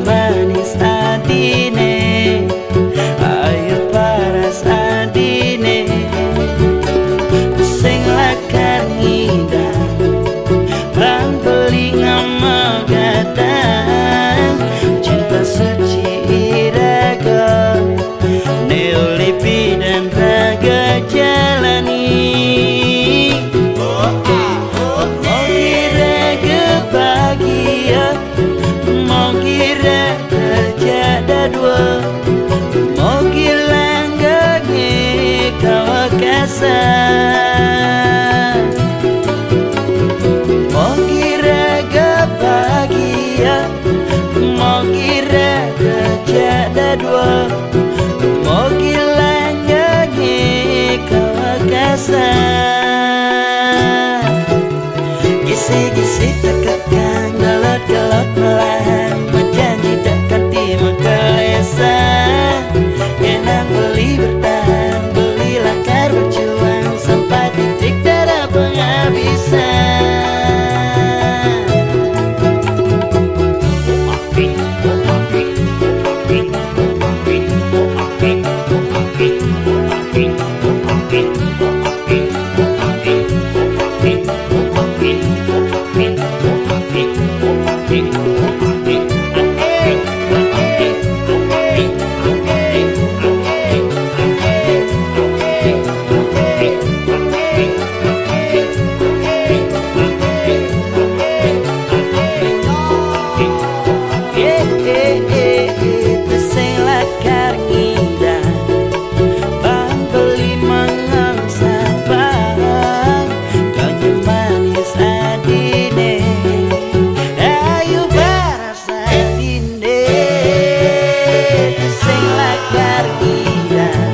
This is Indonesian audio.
Manis adine, ayo paras adine, sing lakar ngidang, ran belinga magadang, cinta suci iraga, neolipi dan raga jalani. Mau kira kebahagia, mau kira terjadi dua, mau gilang gage kau kasar, mau kira kebahagia, mau kira terjadi dua, mau gilang gage kau kasar. Gisi-gisi terkekang, gelot-gelot melahan, berjanji takkan terima kelesan. Enang beli bertahan, beli lakar berjuang, sampai titik darah penghabisan. Sing lakar gila.